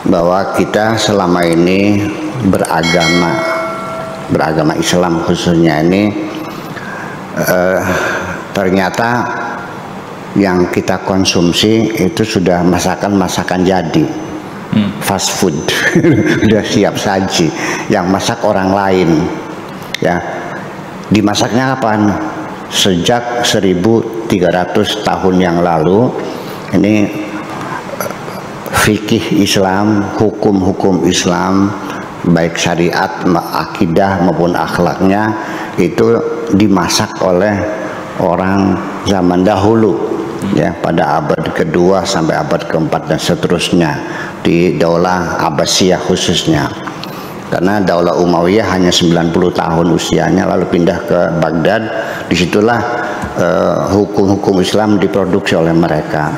bahwa kita selama ini beragama Islam khususnya ini ternyata yang kita konsumsi itu sudah masakan jadi, fast food, sudah siap saji, yang masak orang lain, ya. Dimasaknya kapan? Sejak 1300 tahun yang lalu. Ini fikih Islam, hukum-hukum Islam, baik syariat, akidah maupun akhlaknya itu dimasak oleh orang zaman dahulu, ya, pada abad kedua sampai abad keempat dan seterusnya di Daulah Abbasiyah khususnya. Karena Daulah Umayyah hanya 90 tahun usianya lalu pindah ke Baghdad. Disitulah hukum-hukum Islam diproduksi oleh mereka.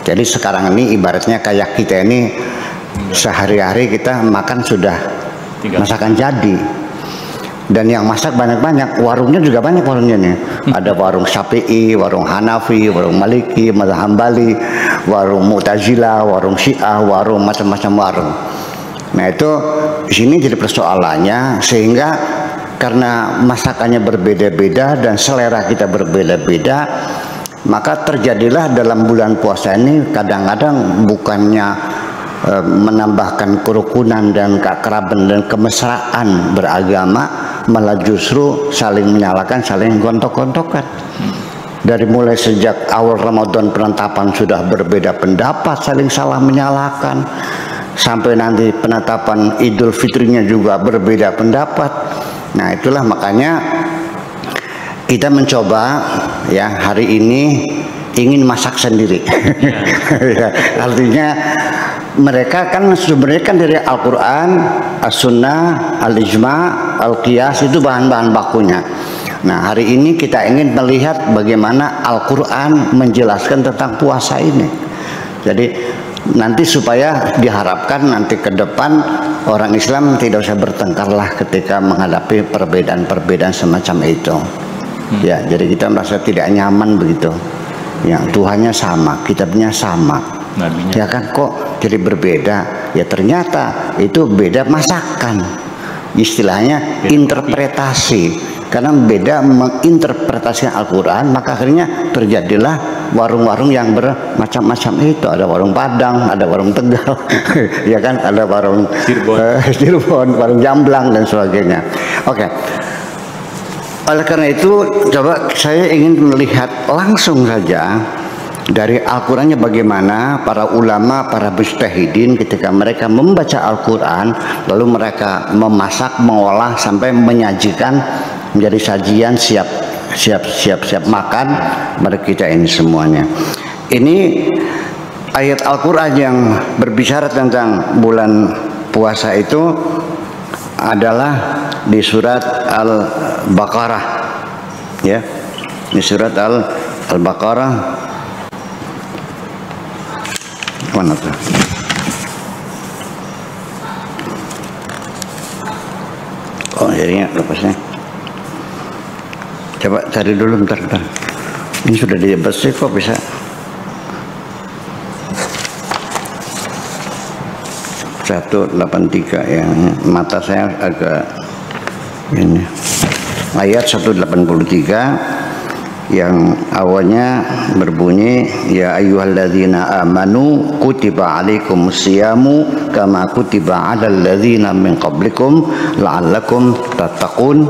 Jadi sekarang ini ibaratnya kayak kita ini sehari-hari kita makan sudah masakan jadi. Dan yang masak banyak-banyak, warungnya juga banyak warungnya nih. Ada warung Syafi'i, warung Hanafi, warung Maliki, mazhab Hambali, warung Mu'tazilah, warung Syiah, warung macam-macam warung. Nah itu di sini jadi persoalannya, sehingga karena masakannya berbeda-beda dan selera kita berbeda-beda, maka terjadilah dalam bulan puasa ini kadang-kadang bukannya menambahkan kerukunan dan keakraban dan kemesraan beragama, malah justru saling menyalahkan, saling gontok-gontokan. Dari mulai sejak awal Ramadan penetapan sudah berbeda pendapat, saling salah menyalahkan. Sampai nanti penetapan Idul Fitrinya juga berbeda pendapat. Nah itulah makanya kita mencoba, ya, hari ini ingin masak sendiri. Ya, artinya mereka kan sebenarnya kan dari Al-Quran, As-Sunnah, Al-Ijma', Al-Qiyas itu bahan-bahan bakunya. Nah hari ini kita ingin melihat bagaimana Al-Quran menjelaskan tentang puasa ini. Jadi nanti supaya diharapkan nanti ke depan orang Islam tidak usah bertengkar lah ketika menghadapi perbedaan-perbedaan semacam itu. Ya, jadi kita merasa tidak nyaman begitu. Ya, Tuhannya sama, kitabnya sama. Nabinya. Ya kan, kok jadi berbeda? Ya ternyata itu beda masakan. Istilahnya interpretasi. Karena beda menginterpretasi Al-Quran, maka akhirnya terjadilah warung-warung yang bermacam-macam itu. Ada warung Padang, ada warung Tegal, ya kan, ada warung Cirebon, warung Jamblang dan sebagainya. Oke. Oleh karena itu, coba saya ingin melihat langsung saja dari Al-Qurannya bagaimana para ulama, para mujtahidin ketika mereka membaca Al-Quran, lalu mereka memasak, mengolah sampai menyajikan menjadi sajian siap makan pada kita ini semuanya. Ini ayat Al-Quran yang berbicara tentang bulan puasa itu adalah di surat Al-Baqarah, ya, di surat Al-Baqarah. Mana tuh? Oh jadinya lepasnya. Coba cari dulu bentar. Ini sudah dibahas kok bisa. (183) yang mata saya agak ini. Ayat 183 yang awalnya berbunyi, ya ayyuhalladzina amanu kutiba alaikumusyamu kama kutiba alal ladzina min qablikum la'allakum tattaqun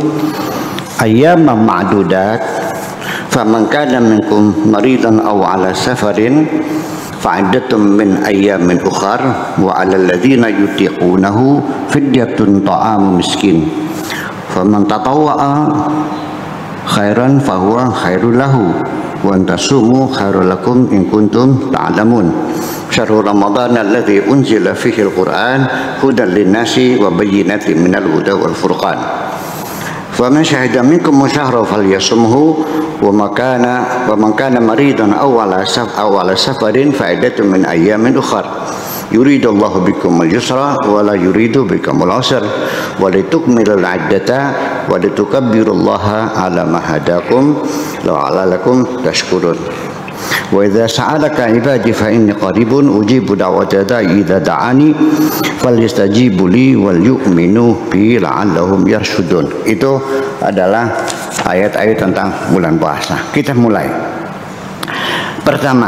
ayyaman ma'dudat faman kana minkum maridan aw ala safarin fa'iddatun min ayyamin ukhar wa 'alal ladzina yutiqunahu fidyatun ta'am miskin faman tatawwa'a khairan fahuwa khairul lahu wa antasumu khairul lakum in kuntum ta'lamun. Syahrul Ramadan alladzi unzila fihi al-Qur'an hudan lin-nasi wa bayyinatin minal huda wal furqan. Faman syahida minkum syahra falyasumhu wa man kana maridan aw ala safarin fa'iddatun min ayyamin ukhar. Yuridullahu bikumul yusra wa la yuridu bikumul usra wa litukmilul iddata wa litukabbirullaha ala ma hadakum la'allakum tashkurun. Wa idza sa'alaka ibadi fa inni qaribun ujibu da'wata da'i idza da'ani falyastajibu li wal yu'minu bi la'allahum yarshudun. Itu adalah ayat-ayat tentang bulan puasa. Kita mulai. Pertama,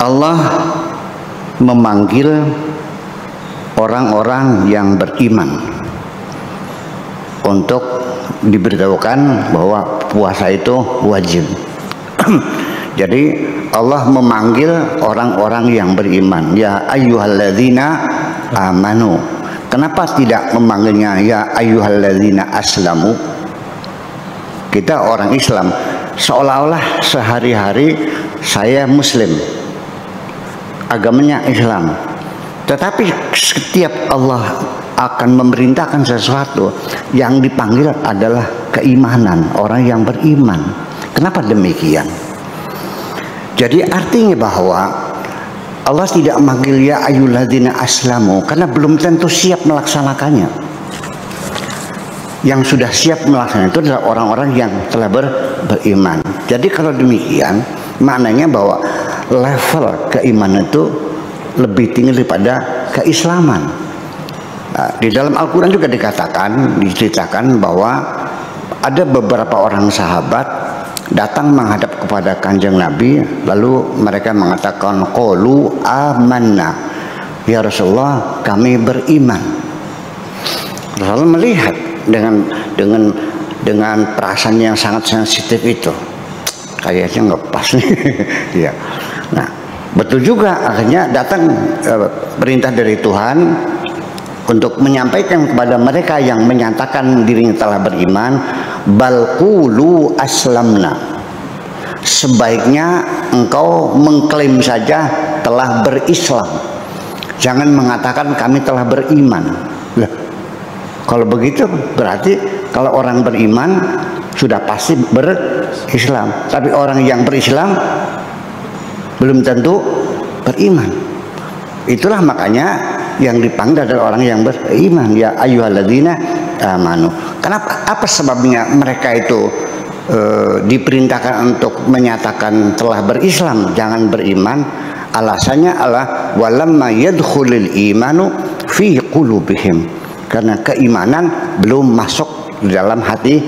Allah memanggil orang-orang yang beriman untuk diberitahukan bahwa puasa itu wajib. Jadi Allah memanggil orang-orang yang beriman, ya ayyuhalladzina amanu. Kenapa tidak memanggilnya ya ayyuhalladzina aslamu? Kita orang Islam, seolah-olah sehari-hari saya muslim, agamanya Islam. Tetapi setiap Allah akan memerintahkan sesuatu, yang dipanggil adalah keimanan, orang yang beriman. Kenapa demikian? Jadi artinya bahwa Allah tidak memanggil ya ayyuhalladzina aslamu karena belum tentu siap melaksanakannya. Yang sudah siap melaksanakan itu adalah orang-orang yang telah beriman. Jadi kalau demikian, maknanya bahwa level keimanan itu lebih tinggi daripada keislaman. Nah, di dalam Al-Quran juga diceritakan bahwa ada beberapa orang sahabat datang menghadap kepada Kanjeng Nabi, lalu mereka mengatakan qalu amanna, ya Rasulullah kami beriman. Rasulullah melihat dengan perasaan yang sangat sensitif itu, kayaknya nggak pas nih. Ya. Nah, betul juga, akhirnya datang perintah dari Tuhan untuk menyampaikan kepada mereka yang menyatakan dirinya telah beriman, bal qulu aslamna, sebaiknya engkau mengklaim saja telah berislam, jangan mengatakan kami telah beriman. Loh, kalau begitu berarti kalau orang beriman sudah pasti berislam, tapi orang yang berislam belum tentu beriman. Itulah makanya yang dipanggil adalah orang yang beriman, ya ayyuhalladzina amanu. Kenapa? Apa sebabnya mereka itu diperintahkan untuk menyatakan telah berislam, jangan beriman? Alasannya adalah walamma yadkhulul imanu fi qulubihim, karena keimanan belum masuk di dalam hati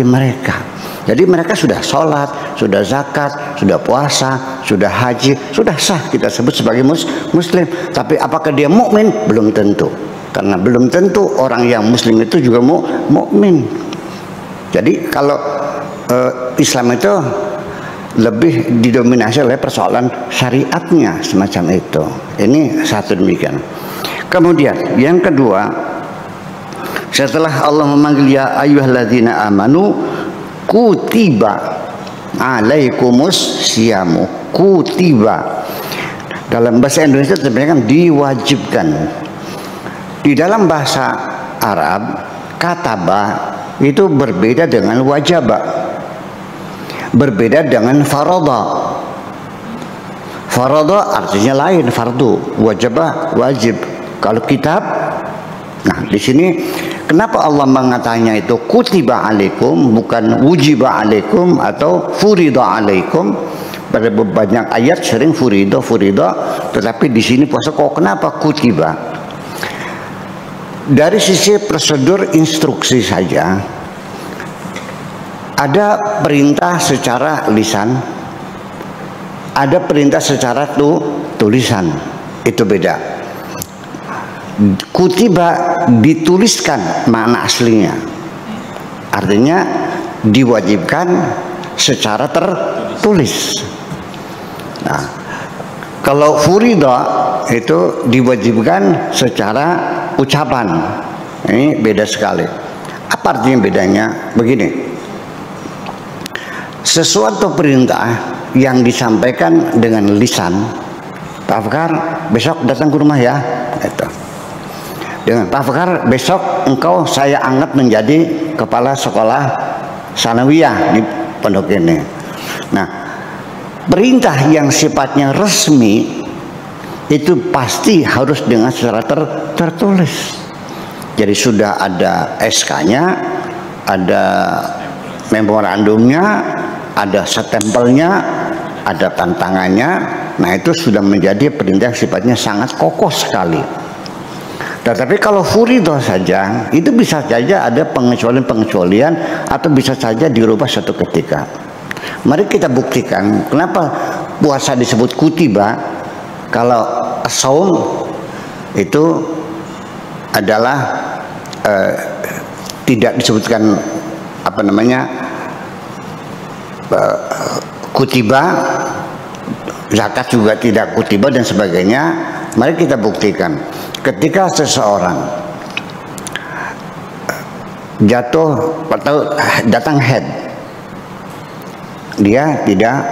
mereka. Jadi mereka sudah sholat, sudah zakat, sudah puasa, sudah haji, sudah sah kita sebut sebagai muslim. Tapi apakah dia mukmin? Belum tentu. Karena belum tentu orang yang muslim itu juga mukmin. Jadi kalau Islam itu lebih didominasi oleh persoalan syariatnya semacam itu. Ini satu demikian. Kemudian yang kedua, setelah Allah memanggil ya ayyuhalladzina amanu kutiba alaikumus siyamu. Kutiba dalam bahasa Indonesia sebenarnya kan diwajibkan. Di dalam bahasa Arab kataba itu berbeda dengan wajaba, berbeda dengan faradha. Faradha artinya lain, fardu, wajaba wajib. Kalau kitab, nah di sini kenapa Allah mengatakannya itu kutiba alaikum, bukan wujiba alaikum atau furida alaikum? Pada banyak ayat sering furida, tetapi di sini puasa kok kenapa kutiba? Dari sisi prosedur instruksi saja, ada perintah secara lisan, ada perintah secara tulisan, itu beda. Kutiba dituliskan makna aslinya, artinya diwajibkan secara tertulis. Nah, kalau furida itu diwajibkan secara ucapan. Ini beda sekali. Apa artinya bedanya? Begini, sesuatu perintah yang disampaikan dengan lisan, Pak Fakar besok datang ke rumah ya, itu. Dengan Pak Fakar besok engkau saya anggap menjadi kepala sekolah sanawiyah di pondok ini. Nah, perintah yang sifatnya resmi itu pasti harus dengan secara tertulis. Jadi sudah ada SK-nya, ada memorandumnya, ada stempelnya, ada tantangannya. Nah itu sudah menjadi perintah sifatnya sangat kokoh sekali. Tetapi kalau furidah saja, itu bisa saja ada pengecualian-pengecualian atau bisa saja dirubah suatu ketika. Mari kita buktikan kenapa puasa disebut kutiba, kalau saum itu adalah tidak disebutkan apa namanya kutiba, zakat juga tidak kutiba dan sebagainya. Mari kita buktikan ketika seseorang jatuh atau datang haid, dia tidak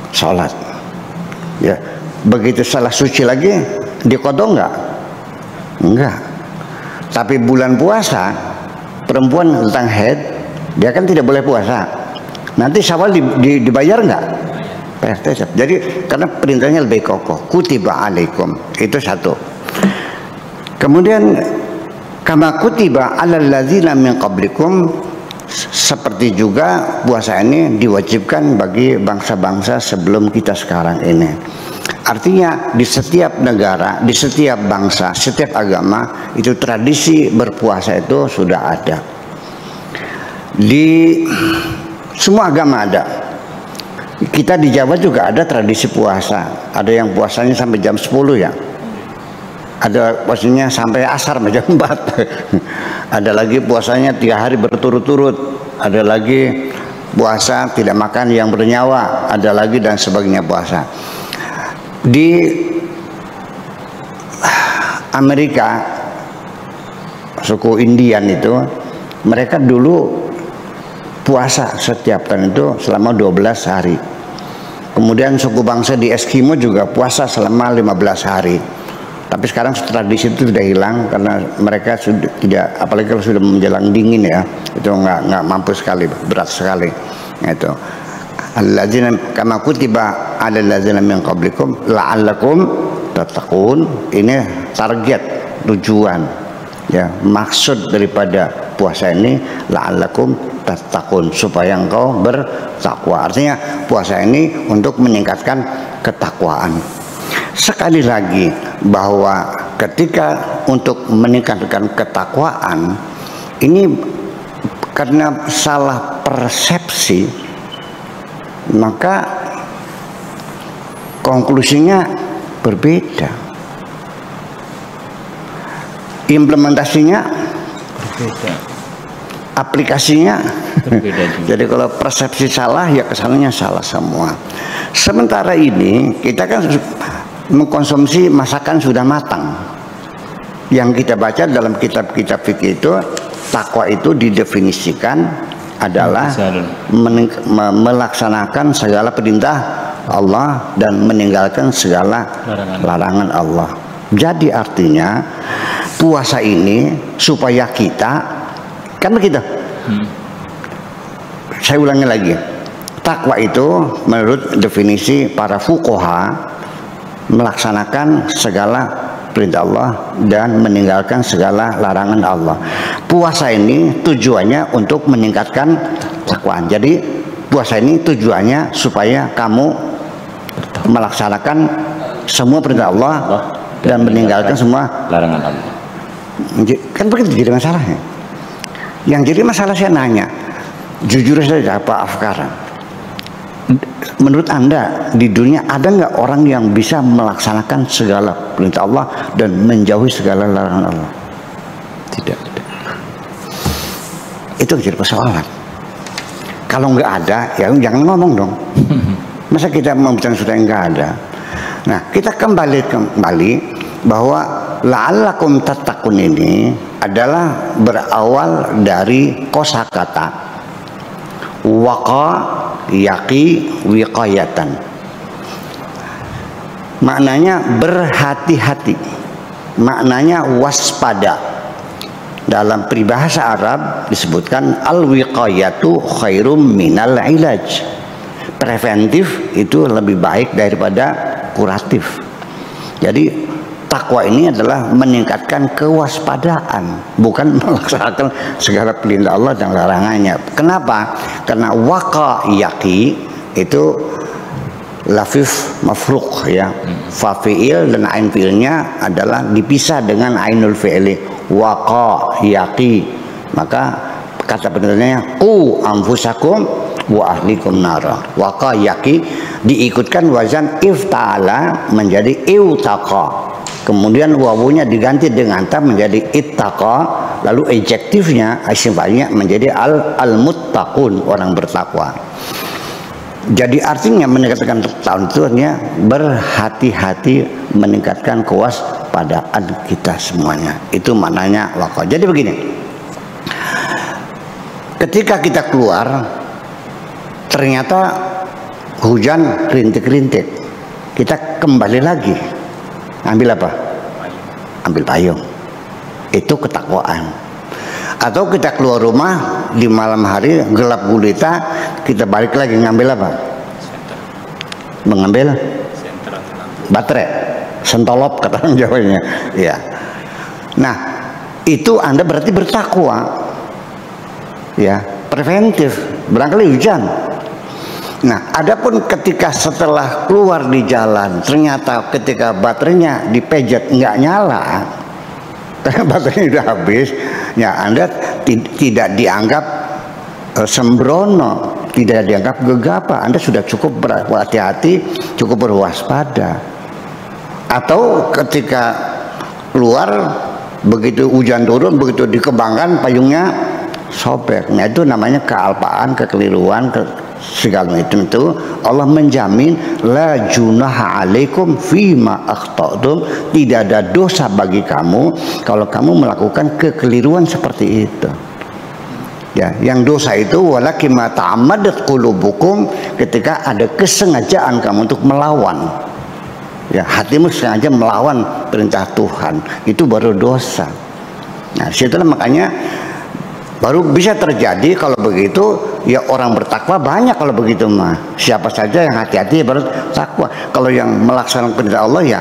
sholat, ya begitu salah suci lagi diqadha enggak. Tapi bulan puasa perempuan tentang haid, dia kan tidak boleh puasa. Nanti Syawal dibayar enggak? Jadi karena perintahnya lebih kokoh, kutiba alaikum, itu satu. Kemudian kama kutiba alal ladzina min qablikum, seperti juga puasa ini diwajibkan bagi bangsa-bangsa sebelum kita sekarang ini. Artinya di setiap negara, di setiap bangsa, setiap agama itu tradisi berpuasa itu sudah ada. Di semua agama ada. Kita di Jawa juga ada tradisi puasa. Ada yang puasanya sampai jam 10 ya. Ada puasanya sampai asar jam 4. Ada lagi puasanya 3 hari berturut-turut. Ada lagi puasa tidak makan yang bernyawa. Ada lagi dan sebagainya puasa. Di Amerika, suku Indian itu, mereka dulu puasa setiap tahun itu selama 12 hari. Kemudian suku bangsa di Eskimo juga puasa selama 15 hari. Tapi sekarang tradisi itu sudah hilang karena mereka sudah tidak, apalagi kalau sudah menjelang dingin ya, itu nggak mampu sekali, berat sekali. Itu. Alladzina kama kutiba 'alal ladzina min qablikum la'allakum tattaqun. Ini target, tujuan, ya, maksud daripada puasa ini la'allakum tattaqun, supaya engkau bertakwa. Artinya puasa ini untuk meningkatkan ketakwaan. Sekali lagi bahwa ketika untuk meningkatkan ketakwaan ini karena salah persepsi, maka konklusinya berbeda, implementasinya berbeda, aplikasinya berbeda juga. Jadi kalau persepsi salah ya kesannya salah semua. Sementara ini kita kan mengkonsumsi masakan sudah matang. Yang kita baca dalam kitab-kitab fikih itu, takwa itu didefinisikan adalah melaksanakan segala perintah Allah dan meninggalkan segala larangan Allah. Jadi artinya puasa ini supaya kita, kan begitu. Saya ulangi lagi, takwa itu menurut definisi para fuqaha melaksanakan segala perintah Allah dan meninggalkan segala larangan Allah. Puasa ini tujuannya untuk meningkatkan takwaan. Jadi puasa ini tujuannya supaya kamu melaksanakan semua perintah Allah dan meninggalkan semua larangan Allah. Kan begitu jadi masalahnya. Yang jadi masalah saya nanya, jujur saja Pak Afkar, menurut Anda di dunia ada nggak orang yang bisa melaksanakan segala perintah Allah dan menjauhi segala larangan Allah? Tidak. Itu jadi persoalan. Kalau nggak ada, ya jangan ngomong dong. Masa kita membicarakan sudah nggak ada? Nah, kita kembali bahwa la'allakum tattaqun ini adalah berawal dari kosakata waqa yaqi wiqayatan. Maknanya berhati-hati, maknanya waspada. Dalam peribahasa Arab disebutkan al-wiqayatu khairum minal ilaj. Preventif itu lebih baik daripada kuratif. Jadi takwa ini adalah meningkatkan kewaspadaan, bukan melaksanakan segala perintah Allah dan larangannya. Kenapa? Karena waqa yaqi itu lafif mafruq ya. Fa fi'il dan ain fi'ilnya adalah dipisah dengan ainul fi'li. Waqa yaqi. Maka kata penelitiannya qu anfusakum wa ahlikum nara. Waqa yaqi diikutkan wazan ifta'ala menjadi iwtaqa. Kemudian wawunya diganti dengan ta menjadi ittaqa, lalu adjektifnya isim fa'ilnya menjadi al-muttaqun, orang bertakwa. Jadi artinya meningkatkan tahun itu artinya berhati-hati, meningkatkan kewaspadaan kita semuanya. Itu maknanya waqa. Jadi begini, ketika kita keluar ternyata hujan rintik-rintik, kita kembali lagi ambil apa? Ambil payung. Itu ketakwaan. Atau kita keluar rumah di malam hari gelap gulita, kita balik lagi ngambil apa? Mengambil baterai, sentolop kata orang Jawanya. Ya. Nah, itu Anda berarti bertakwa. Ya, preventif. Barangkali hujan. Nah, adapun ketika setelah keluar di jalan, ternyata ketika baterainya dipejet nggak nyala, karena baterainya udah habis, ya Anda tidak dianggap sembrono, tidak dianggap gegabah. Anda sudah cukup berhati-hati, cukup berwaspada. Atau ketika keluar, begitu hujan turun, begitu dikembangkan payungnya sobek. Nah, itu namanya kealpaan, kekeliruan, segala itu Allah menjamin la junaha alaikum fima akhtatum, tidak ada dosa bagi kamu kalau kamu melakukan kekeliruan seperti itu. Ya, yang dosa itu walakin ma ta'ammadat qulubukum, ketika ada kesengajaan kamu untuk melawan. Ya, hatimu sengaja melawan perintah Tuhan, itu baru dosa. Nah, situlah makanya baru bisa terjadi. Kalau begitu ya orang bertakwa banyak. Kalau begitu mah siapa saja yang hati-hati baru takwa. Kalau yang melaksanakan perintah Allah ya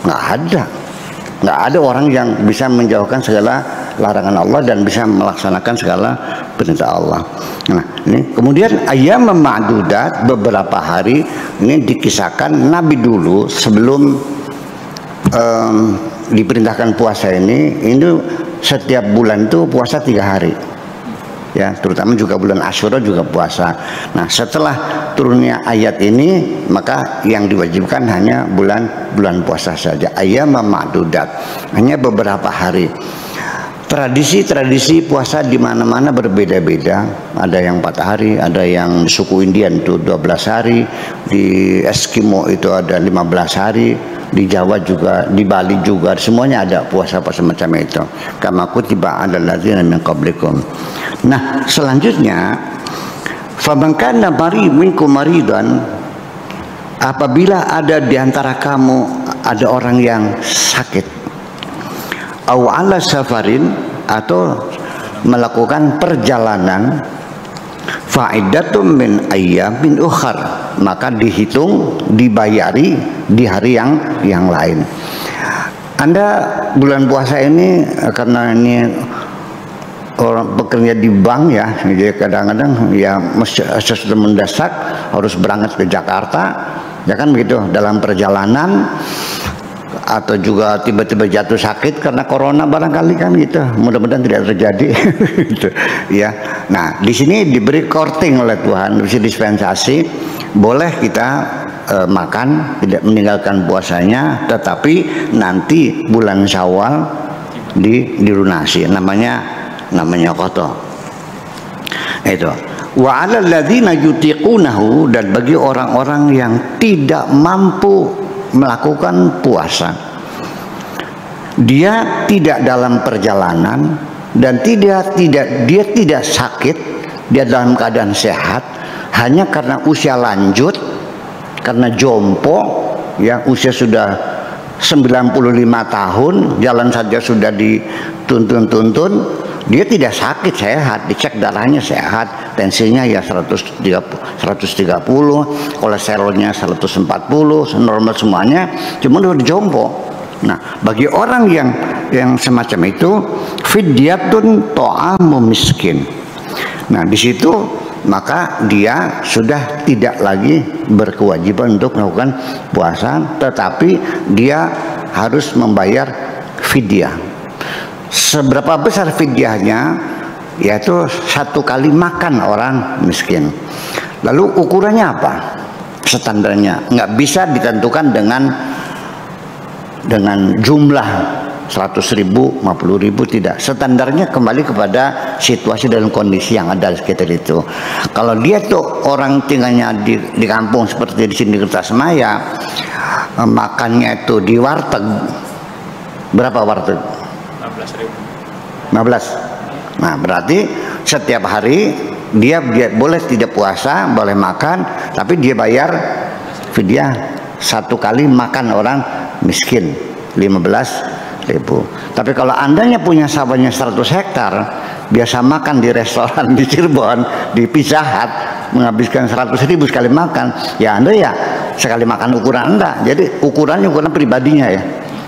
nggak ada orang yang bisa menjauhkan segala larangan Allah dan bisa melaksanakan segala perintah Allah. Nah, ini kemudian ayyam ma'dudat, beberapa hari ini dikisahkan Nabi dulu sebelum diperintahkan puasa ini setiap bulan itu puasa 3 hari. Ya, terutama juga bulan Asyura juga puasa. Nah, setelah turunnya ayat ini, maka yang diwajibkan hanya bulan puasa saja. Ayyam ma'dudat, hanya beberapa hari. Tradisi puasa di mana-mana berbeda-beda. Ada yang 4 hari, ada yang suku Indian itu 12 hari, di Eskimo itu ada 15 hari, di Jawa juga, di Bali juga, semuanya ada puasa-puasa macam itu. Kama kutiba 'alal ladzina min qablikum. Nah, selanjutnya faman kana minkum maridan, apabila ada di antara kamu ada orang yang sakit, au ala safarin, atau melakukan perjalanan, fa'idatum min ayyamin ukhar, maka dihitung, dibayari di hari yang lain. Anda bulan puasa ini karena ini orang bekerja di bank ya, jadi kadang-kadang ya sesuatu mendesak harus berangkat ke Jakarta, ya kan begitu, dalam perjalanan atau juga tiba-tiba jatuh sakit karena corona barangkali kan gitu. Mudah-mudahan tidak terjadi gitu ya. Nah, di sini diberi korting oleh Tuhan, bisa dispensasi, boleh kita makan, tidak meninggalkan puasanya, tetapi nanti bulan Syawal dilunasi, namanya qada. Itu. Wa 'alal ladzina yutiqunahu, dan bagi orang-orang yang tidak mampu melakukan puasa, dia tidak dalam perjalanan dan dia tidak sakit, dia dalam keadaan sehat, hanya karena usia lanjut, karena jompo ya, usia sudah 95 tahun, jalan saja sudah dituntun, dia tidak sakit, sehat, dicek darahnya sehat, tensinya ya 130, kolesterolnya 140, normal semuanya, cuma udah jompo. Nah, bagi orang yang semacam itu, fidyatun ta'amu miskin. Nah, di situ maka dia sudah tidak lagi berkewajiban untuk melakukan puasa, tetapi dia harus membayar fidyah. Seberapa besar fidyahnya? Yaitu 1 kali makan orang miskin. Lalu ukurannya apa? Standarnya nggak bisa ditentukan dengan jumlah 100.000, 50.000, tidak. Standarnya kembali kepada situasi dan kondisi yang ada sekitar itu. Kalau dia tuh orang tinggalnya di kampung seperti di sini di Kertasmaya, makannya itu di warteg, berapa warteg? 15. Nah, berarti setiap hari dia boleh tidak puasa, boleh makan, tapi dia bayar fidyah 1 kali makan orang miskin 15.000. Tapi kalau andanya punya sawahnya 100 hektar, biasa makan di restoran di Cirebon, di Pizza Hut, menghabiskan 100.000 sekali makan, ya Anda ya sekali makan ukuran Anda. Jadi ukuran pribadinya ya.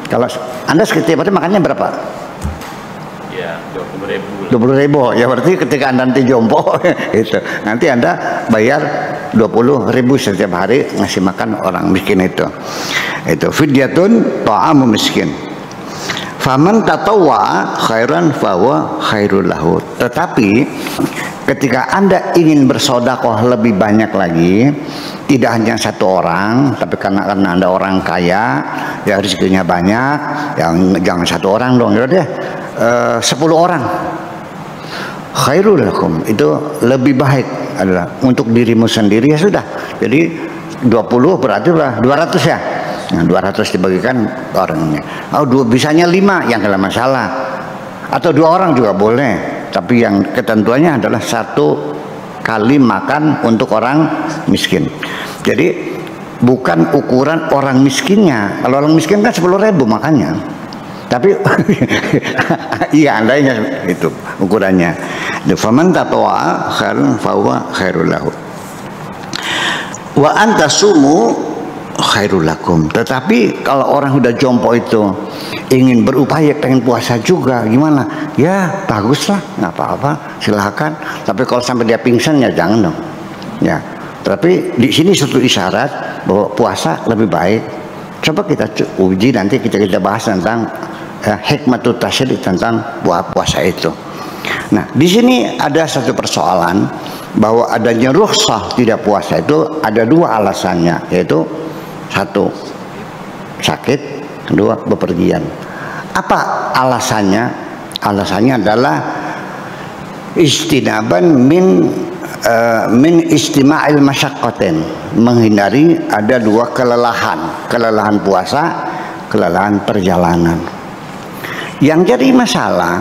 Kalau Anda setiap hari makannya berapa? Ya 20.000. 20.000, ya berarti ketika Anda nanti jompo itu nanti Anda bayar 20.000 setiap hari ngasih makan orang miskin itu. Itu fidyatun ta'amu miskin. Faman tatawwa khairan fahuwa khairul lahu. Tetapi ketika Anda ingin bersedekah lebih banyak lagi, tidak hanya 1 orang, tapi karena Anda orang kaya, ya rezekinya banyak, jangan 1 orang dong, ya deh 10 orang. Khairul lakum, itu lebih baik adalah untuk dirimu sendiri, ya sudah. Jadi 20 berarti 200 ya. Nah, 200 dibagikan orangnya. Bisanya 5, yang enggak masalah. Atau 2 orang juga boleh. Tapi yang ketentuannya adalah 1 kali makan untuk orang miskin. Jadi bukan ukuran orang miskinnya. Kalau orang miskin kan 10.000 makannya. Tapi iya andainya itu ukurannya. Faman tatawwa khairan fahuwa khairul lahu. Wa antasumu khairul lakum. Tetapi kalau orang udah jompo itu ingin berupaya pengen puasa juga, gimana? Ya baguslah, nggak apa-apa, silahkan. Tapi kalau sampai dia pingsan ya jangan dong. Ya. Tapi di sini satu isyarat bahwa puasa lebih baik. Coba kita uji, nanti kita bahas tentang hikmatut tasyrik, tentang puasa itu. Nah, di sini ada satu persoalan bahwa adanya rukhsah tidak puasa itu ada 2 alasannya, yaitu 1 sakit, 2 bepergian. Apa alasannya? Alasannya adalah istinaban min istima'il masyaqqatin, menghindari ada 2 kelelahan puasa, kelelahan perjalanan. Yang jadi masalah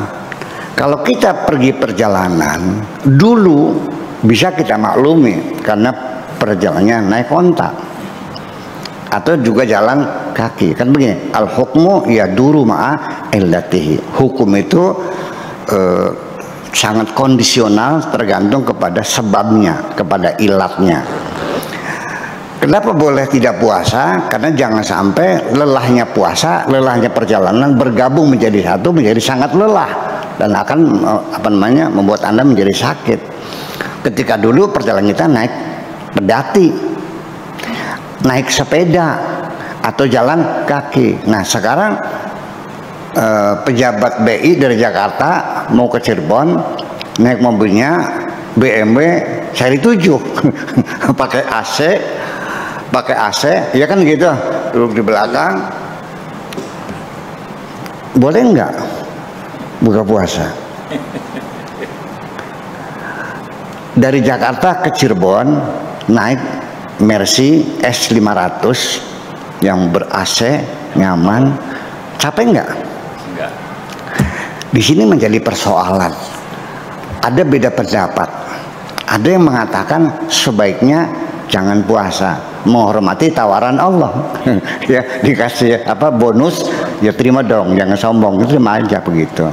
kalau kita pergi perjalanan dulu bisa kita maklumi karena perjalanannya naik onta atau juga jalan kaki, kan begini. Al hukmu ya duru ma'a illatihi. Hukum itu sangat kondisional, tergantung kepada sebabnya, kepada ilatnya. Kenapa boleh tidak puasa? Karena jangan sampai lelahnya puasa, lelahnya perjalanan bergabung menjadi satu, menjadi sangat lelah dan akan membuat Anda menjadi sakit. Ketika dulu perjalanan kita naik pedati, naik sepeda atau jalan kaki. Nah, sekarang pejabat BI dari Jakarta mau ke Cirebon naik mobilnya BMW seri 7 pakai AC, ya kan gitu, duduk di belakang. Boleh nggak buka puasa? Dari Jakarta ke Cirebon naik Mercy S500 yang ber-AC, nyaman, capek nggak? Enggak. Di sini menjadi persoalan. Ada beda pendapat. Ada yang mengatakan sebaiknya jangan puasa, menghormati tawaran Allah. Ya, dikasih bonus, ya terima dong, jangan sombong, terima aja begitu.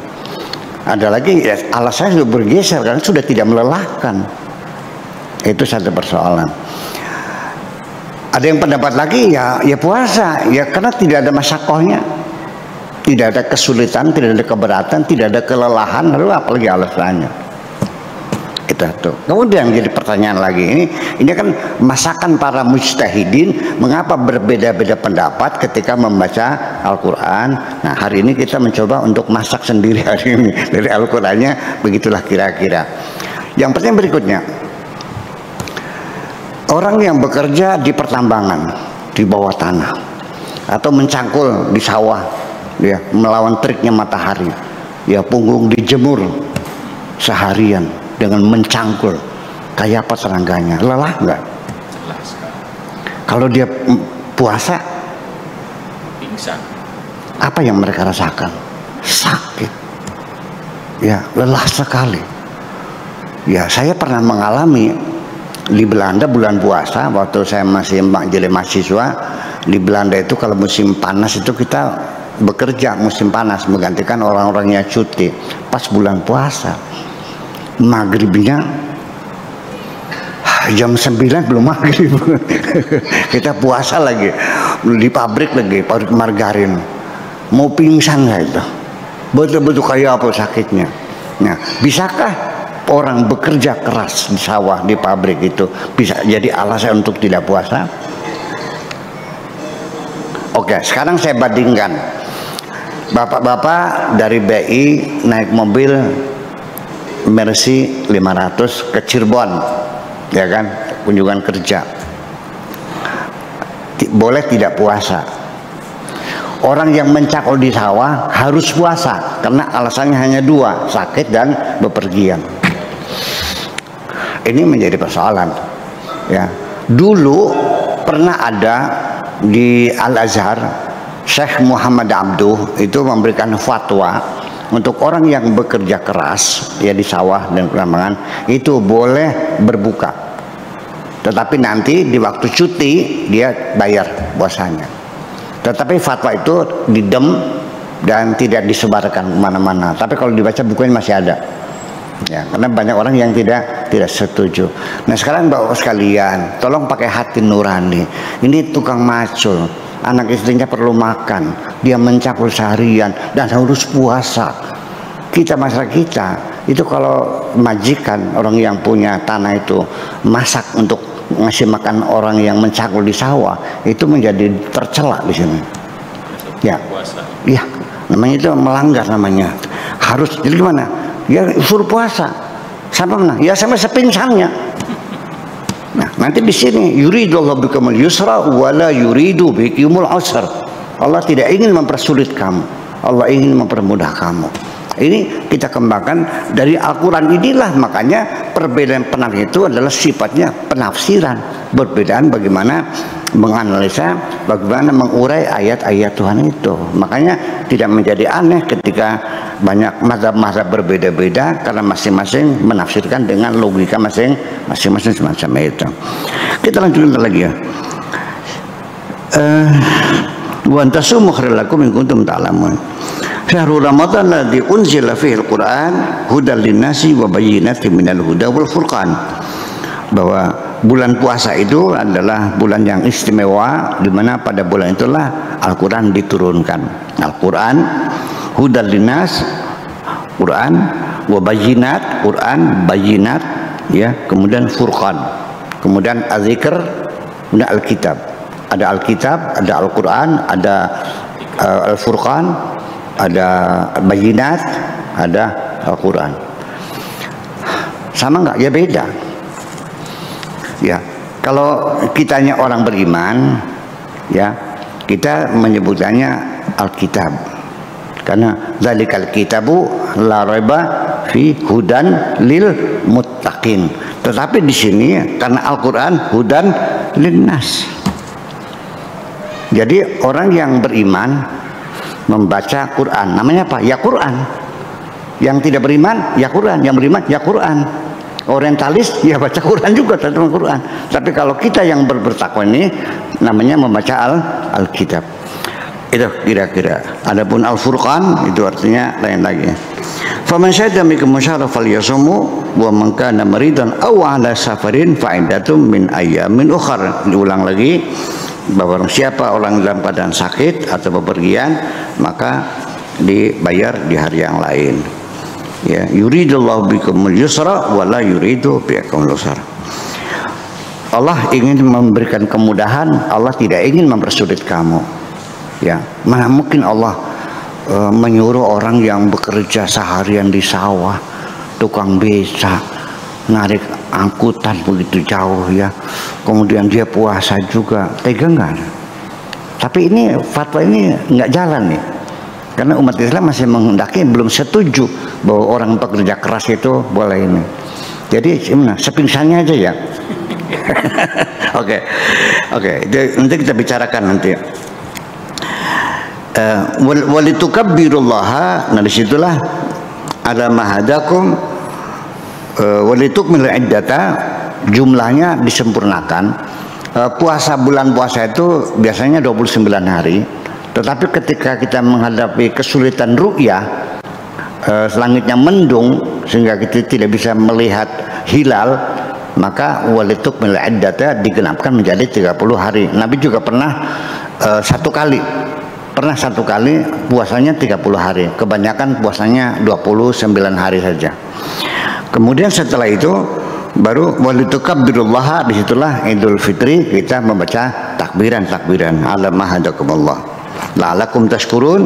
Ada lagi ya, alasannya sudah bergeser karena sudah tidak melelahkan. Itu satu persoalan. Ada yang pendapat lagi ya puasa, ya karena tidak ada masyakohnya. tidak ada kesulitan, tidak ada keberatan, tidak ada kelelahan, lalu apalagi alasannya. Itu tuh. Kemudian jadi pertanyaan lagi, ini kan masakan para mujtahidin, mengapa berbeda-beda pendapat ketika membaca Al-Quran. Nah, hari ini kita mencoba untuk masak sendiri hari ini dari Al-Qurannya, begitulah kira-kira. Yang penting berikutnya, orang yang bekerja di pertambangan, di bawah tanah, atau mencangkul di sawah, ya, melawan teriknya matahari, ya, punggung dijemur seharian dengan mencangkul, kayak apa terangganya, lelah nggak? Lelah sekali. Kalau dia puasa, Pingsan. apa yang mereka rasakan? Sakit, ya, lelah sekali. Ya, saya pernah mengalami di Belanda bulan puasa waktu saya masih jadi mahasiswa. Di Belanda itu kalau musim panas itu kita bekerja musim panas, menggantikan orang-orangnya cuti. Pas bulan puasa, maghribnya jam 9 belum maghrib. Kita puasa lagi di pabrik margarin, mau pingsan saya itu, betul-betul kayak apa sakitnya. Nah, bisakah orang bekerja keras di sawah, di pabrik itu bisa jadi alasan untuk tidak puasa? Oke, sekarang saya bandingkan, bapak-bapak dari BI naik mobil Mercy 500 ke Cirebon, ya kan, kunjungan kerja, boleh tidak puasa? Orang yang mencakul di sawah harus puasa karena alasannya hanya dua, sakit dan bepergian. Ini menjadi persoalan, ya. Dulu pernah ada di Al-Azhar, Syekh Muhammad Abduh itu memberikan fatwa untuk orang yang bekerja keras, ya, di sawah dan pertambangan itu boleh berbuka, tetapi nanti di waktu cuti dia bayar puasanya. Tetapi fatwa itu didem dan tidak disebarkan kemana-mana. Tapi kalau dibaca bukunya masih ada, ya, karena banyak orang yang tidak setuju. Nah, sekarang bapak sekalian, tolong pakai hati nurani. Ini tukang macul, anak istrinya perlu makan, dia mencakul seharian dan harus puasa. Kita, masyarakat kita itu kalau majikan orang yang punya tanah itu masak untuk ngasih makan orang yang mencakul di sawah, itu menjadi tercela di sini. Ya, iya, namanya itu melanggar namanya. Harus jadi gimana? Ya suruh puasa sampai mana? Ya sampai sepingsannya. Nah, nanti di sini yuridullahu bikumul yusra wala yuridu bikumul usra. Allah tidak ingin mempersulit kamu, Allah ingin mempermudah kamu. Ini kita kembangkan dari Al-Quran inilah, makanya perbedaan penafsiran itu adalah sifatnya penafsiran, perbedaan bagaimana menganalisa, bagaimana mengurai ayat-ayat Tuhan itu. Makanya tidak menjadi aneh ketika banyak mazhab-mazhab berbeda-beda karena masing-masing menafsirkan dengan logika masing-masing semacam itu. Kita lanjutkan lagi ya. Wa antasumu khairul lakum in kuntum ta'lamun. Syahrul Ramadan alladzi unzila fihi al-Qur'an hudal linnasi wa bayyinatin minal huda wal furqan. Bahwa bulan puasa itu adalah bulan yang istimewa, di mana pada bulan itulah Al-Qur'an diturunkan. Al-Qur'an hudal linnas, Quran wa bayyinat, Quran bayyinat, ya, kemudian furqan, kemudian az-zikr, kemudian Alkitab. Ada Alkitab, ada Al-Quran, ada Al-Furqan, ada Bayyinat, ada Al-Quran. Sama nggak? Ya beda. Ya, kalau kitanya orang beriman, ya, kita menyebutnya Alkitab. Karena zalikal kitabu la raiba fi hudan lil muttaqin. Tetapi di sini karena Al-Quran hudan linnas. Jadi orang yang beriman membaca Quran, namanya apa? Ya Quran. Yang tidak beriman, ya Quran. Yang beriman, ya Quran. Orientalis, ya baca Quran juga, tentang Quran. Tapi kalau kita yang bertakwa ini, namanya membaca Alkitab. Itu kira-kira. Adapun Al-Furqan itu artinya lain lagi. Faman syahida minkum syahra falyasumhu wa man kana maridan aw ala safarin fa iddatum min ayyamin ukhra. Diulang lagi, bahwa siapa orang dalam keadaan sakit atau bepergian, maka dibayar di hari yang lain. Ya, yuridullahu bikumul yusra wa la yuridu bikumul usra. Allah ingin memberikan kemudahan, Allah tidak ingin mempersulit kamu. Ya, mana mungkin Allah menyuruh orang yang bekerja seharian di sawah, tukang beca, narik angkutan begitu jauh ya, kemudian dia puasa juga, tega nggak? Tapi ini fatwa ini nggak jalan nih, karena umat Islam masih menghendaki, belum setuju bahwa orang pekerja keras itu boleh ini. Jadi sepingsannya aja ya. Oke. Nanti kita bicarakan nanti. Walitukabbirullaha, nah disitulah ala mahadakum walitukmil iddata, jumlahnya disempurnakan. Puasa, bulan puasa itu biasanya 29 hari, tetapi ketika kita menghadapi kesulitan ru'yah, langitnya mendung sehingga kita tidak bisa melihat hilal, maka walitukmil iddata digenapkan menjadi 30 hari. Nabi juga pernah satu kali puasanya 30 hari, kebanyakan puasanya 29 hari saja. Kemudian setelah itu baru walitukabbirullaha, disitulah Idul Fitri kita membaca takbiran ala mahadakumullah la'alakum tashkurun.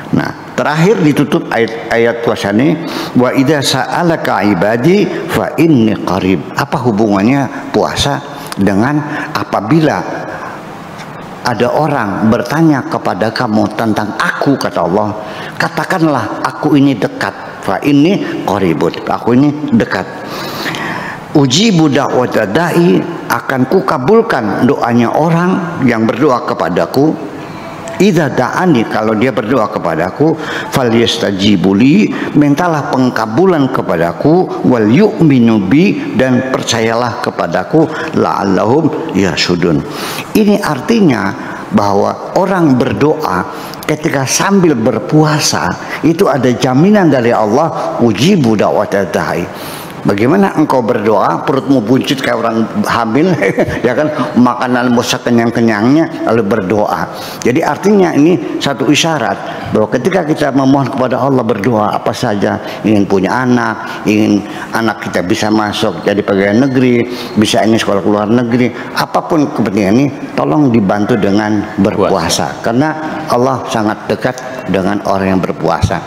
Nah, terakhir ditutup ayat puasa ini, wa idza sa'alaka ibadi fa inni qarib. Apa hubungannya puasa dengan apabila ada orang bertanya kepada kamu tentang aku, kata Allah, katakanlah aku ini dekat. Fa inni qaribun, aku ini dekat. Ujibu da'wata da'i, akan kukabulkan doanya orang yang berdoa kepadaku. Idza da'ani, kalau dia berdoa kepadaku, falyastajibuli, mintalah pengkabulan kepadaku, wal yu'minu bi, dan percayalah kepadaku, la'allahum yarsudun. Ini artinya bahwa orang berdoa ketika sambil berpuasa itu ada jaminan dari Allah, ujibu da'wata da'i. Bagaimana engkau berdoa, perutmu buncit kayak orang hamil, ya kan, makanan musak kenyang-kenyangnya lalu berdoa. Jadi artinya ini satu isyarat bahwa ketika kita memohon kepada Allah, berdoa apa saja, ingin punya anak, ingin anak kita bisa masuk jadi pegawai negeri, bisa ingin sekolah ke luar negeri, apapun kepentingan ini, tolong dibantu dengan berpuasa, karena Allah sangat dekat dengan orang yang berpuasa.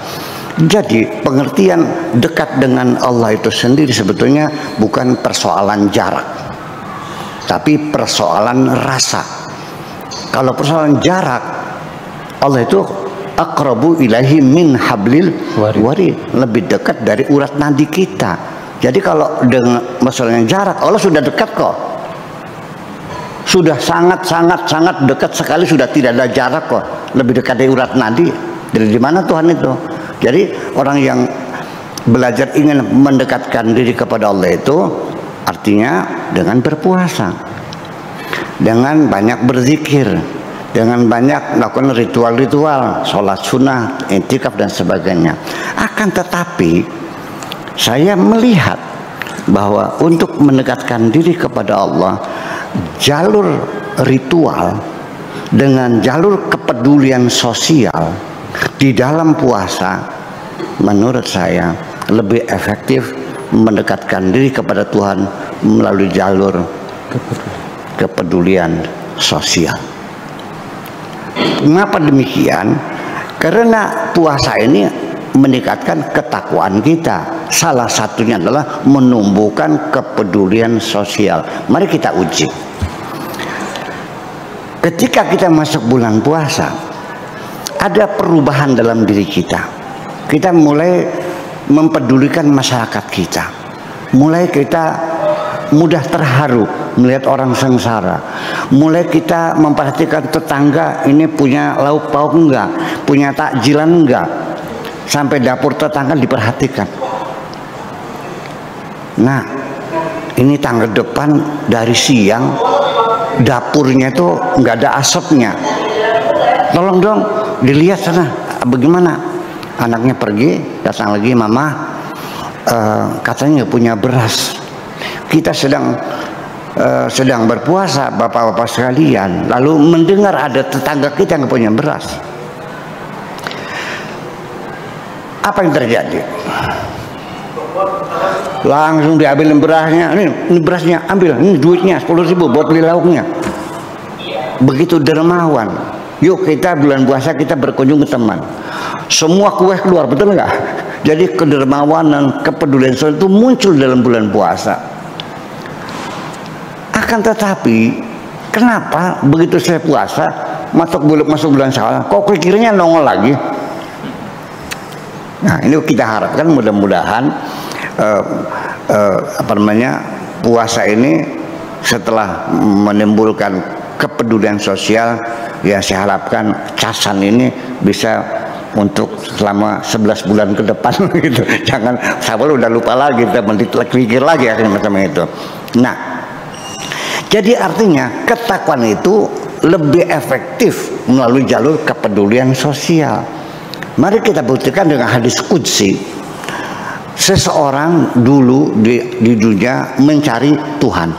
Jadi pengertian dekat dengan Allah itu sendiri sebetulnya bukan persoalan jarak, tapi persoalan rasa. Kalau persoalan jarak, Allah itu aqrabu ilaihi min hablil warid, lebih dekat dari urat nadi kita. Jadi kalau dengan masalahnya jarak, Allah sudah dekat kok, sudah sangat dekat sekali, sudah tidak ada jarak kok, lebih dekat dari urat nadi. Dari mana Tuhan itu? Jadi orang yang belajar ingin mendekatkan diri kepada Allah itu artinya dengan berpuasa, dengan banyak berzikir, dengan banyak melakukan ritual-ritual, sholat sunnah, i'tikaf dan sebagainya. Akan tetapi saya melihat bahwa untuk mendekatkan diri kepada Allah, jalur ritual dengan jalur kepedulian sosial di dalam puasa menurut saya lebih efektif mendekatkan diri kepada Tuhan melalui jalur kepedulian sosial. Mengapa demikian? Karena puasa ini meningkatkan ketakwaan kita. Salah satunya adalah menumbuhkan kepedulian sosial. Mari kita uji. Ketika kita masuk bulan puasa, ada perubahan dalam diri kita. Kita mulai mempedulikan masyarakat kita. Mulai kita mudah terharu melihat orang sengsara. Mulai kita memperhatikan tetangga ini punya lauk pauk enggak, punya takjilan enggak. Sampai dapur tetangga diperhatikan. Nah, ini tangga depan dari siang dapurnya itu enggak ada asapnya. Tolong dong dilihat sana bagaimana. Anaknya pergi, datang lagi, mama katanya punya beras. Kita sedang berpuasa bapak-bapak sekalian, lalu mendengar ada tetangga kita yang punya beras. Apa yang terjadi? Langsung diambil berasnya, ini berasnya ambil, ini duitnya 10.000 buat beli lauknya. Begitu dermawan. Yuk kita bulan puasa kita berkunjung ke teman. Semua kue keluar, betul nggak? Jadi kedermawanan, kepedulian sosial itu muncul dalam bulan puasa. Akan tetapi, kenapa begitu saya puasa masuk bulan Syawal, kok kira-kiranya nongol lagi? Nah, ini kita harapkan mudah-mudahan puasa ini setelah menimbulkan kepedulian sosial, ya saya harapkan casan ini bisa untuk selama 11 bulan ke depan gitu. Jangan Syawal udah lupa lagi, kita pikir lagi akhirnya macam itu. Nah, jadi artinya ketakwaan itu lebih efektif melalui jalur kepedulian sosial. Mari kita buktikan dengan hadis qudsi. Seseorang dulu di dunia mencari Tuhan.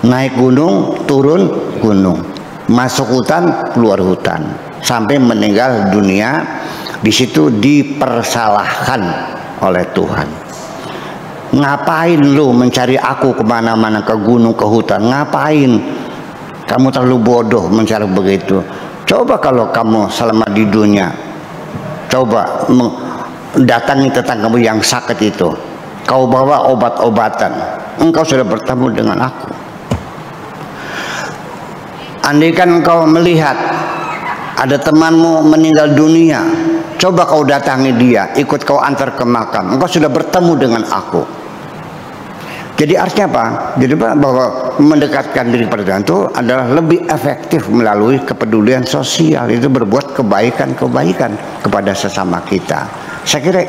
Naik gunung, turun gunung. Masuk hutan, keluar hutan. Sampai meninggal dunia, di situ dipersalahkan oleh Tuhan. Ngapain lu mencari aku kemana-mana, ke gunung, ke hutan? Ngapain? Kamu terlalu bodoh mencari begitu. Coba kalau kamu selama di dunia, coba datangi tetanggamu yang sakit itu, kau bawa obat-obatan, engkau sudah bertemu dengan aku. Andaikan engkau melihat ada temanmu meninggal dunia, coba kau datangi dia, ikut kau antar ke makam, engkau sudah bertemu dengan aku. Jadi artinya apa? Jadi bahwa mendekatkan diri pada Tuhan itu adalah lebih efektif melalui kepedulian sosial. Itu berbuat kebaikan-kebaikan kepada sesama kita. Saya kira